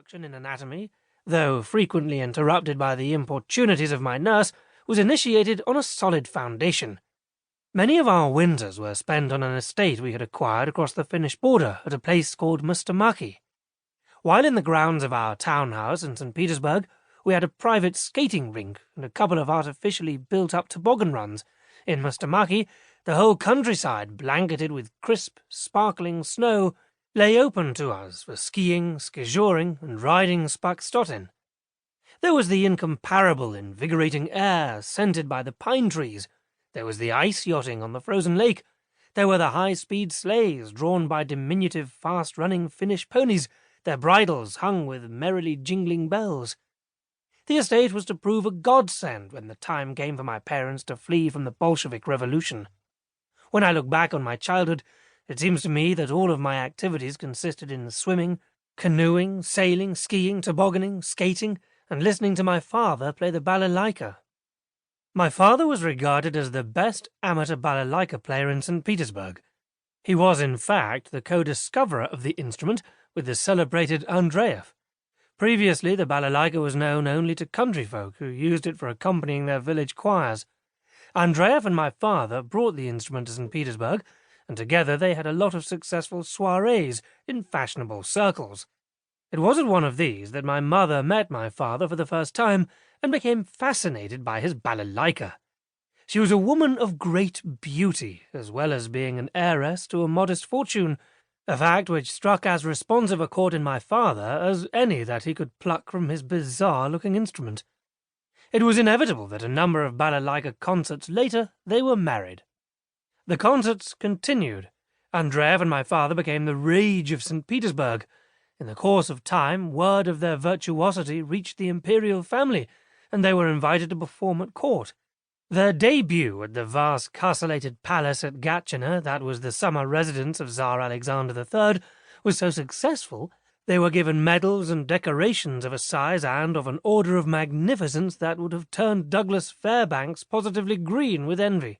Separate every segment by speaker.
Speaker 1: instruction in anatomy, though frequently interrupted by the importunities of my nurse, was initiated on a solid foundation. Many of our winters were spent on an estate we had acquired across the Finnish border at a place called Mustamaki. While in the grounds of our townhouse in St. Petersburg, we had a private skating rink and a couple of artificially built-up toboggan runs. In Mustamaki, the whole countryside, blanketed with crisp, sparkling snow, lay open to us for skiing, skijouring, and riding spakstöten. There was the incomparable, invigorating air scented by the pine trees. There was the ice yachting on the frozen lake. There were the high-speed sleighs drawn by diminutive, fast-running Finnish ponies, their bridles hung with merrily jingling bells. The estate was to prove a godsend when the time came for my parents to flee from the Bolshevik Revolution. When I look back on my childhood, it seems to me that all of my activities consisted in swimming, canoeing, sailing, skiing, tobogganing, skating, and listening to my father play the balalaika. My father was regarded as the best amateur balalaika player in St. Petersburg. He was, in fact, the co-discoverer of the instrument with the celebrated Andreev. Previously, the balalaika was known only to country folk who used it for accompanying their village choirs. Andreev and my father brought the instrument to St. Petersburg, and together they had a lot of successful soirees in fashionable circles. It was at one of these that my mother met my father for the first time and became fascinated by his balalaika. She was a woman of great beauty, as well as being an heiress to a modest fortune, a fact which struck as responsive a chord in my father as any that he could pluck from his bizarre-looking instrument. It was inevitable that a number of balalaika concerts later they were married. The concerts continued. Andreev and my father became the rage of St. Petersburg. In the course of time, word of their virtuosity reached the imperial family, and they were invited to perform at court. Their debut at the vast castellated palace at Gatchina, that was the summer residence of Tsar Alexander III, was so successful they were given medals and decorations of a size and of an order of magnificence that would have turned Douglas Fairbanks positively green with envy.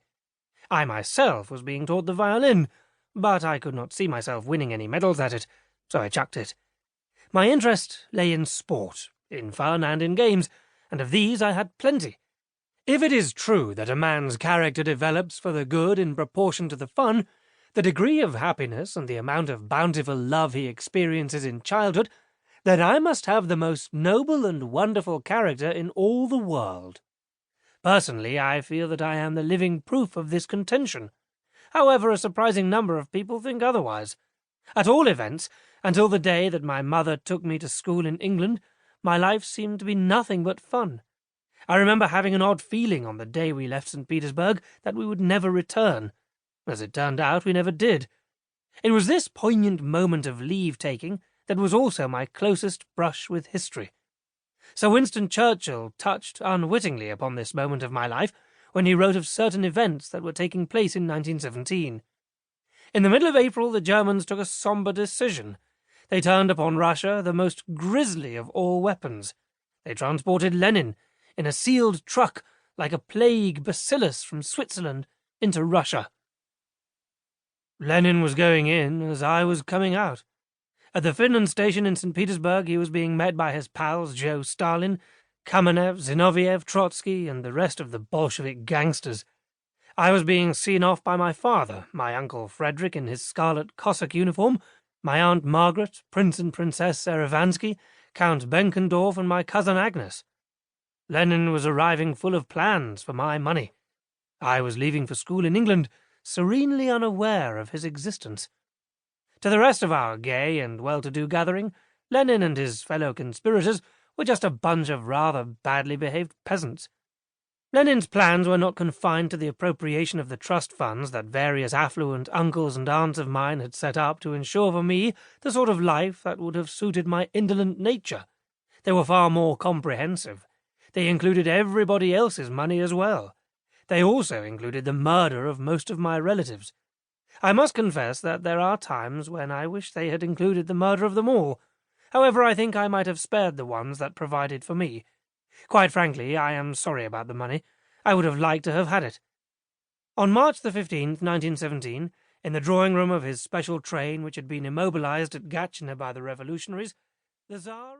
Speaker 1: I myself was being taught the violin, but I could not see myself winning any medals at it, so I chucked it. My interest lay in sport, in fun and in games, and of these I had plenty. If it is true that a man's character develops for the good in proportion to the fun, the degree of happiness and the amount of bountiful love he experiences in childhood, then I must have the most noble and wonderful character in all the world. Personally, I feel that I am the living proof of this contention. However, a surprising number of people think otherwise. At all events, until the day that my mother took me to school in England, my life seemed to be nothing but fun. I remember having an odd feeling on the day we left St. Petersburg that we would never return. As it turned out, we never did. It was this poignant moment of leave-taking that was also my closest brush with history. Sir Winston Churchill touched unwittingly upon this moment of my life when he wrote of certain events that were taking place in 1917. In the middle of April, the Germans took a sombre decision. They turned upon Russia the most grisly of all weapons. They transported Lenin in a sealed truck like a plague bacillus from Switzerland into Russia. Lenin was going in as I was coming out. At the Finland station in St. Petersburg, he was being met by his pals Joe Stalin, Kamenev, Zinoviev, Trotsky, and the rest of the Bolshevik gangsters. I was being seen off by my father, my Uncle Frederick in his scarlet Cossack uniform, my Aunt Margaret, Prince and Princess Serevansky, Count Benkendorf, and my cousin Agnes. Lenin was arriving full of plans for my money. I was leaving for school in England, serenely unaware of his existence. To the rest of our gay and well-to-do gathering, Lenin and his fellow conspirators were just a bunch of rather badly behaved peasants. Lenin's plans were not confined to the appropriation of the trust funds that various affluent uncles and aunts of mine had set up to ensure for me the sort of life that would have suited my indolent nature. They were far more comprehensive. They included everybody else's money as well. They also included the murder of most of my relatives. I must confess that there are times when I wish they had included the murder of them all. However, I think I might have spared the ones that provided for me. Quite frankly, I am sorry about the money. I would have liked to have had it. On March the 15th, 1917, in the drawing-room of his special train which had been immobilized at Gatchina by the revolutionaries, the Tsar...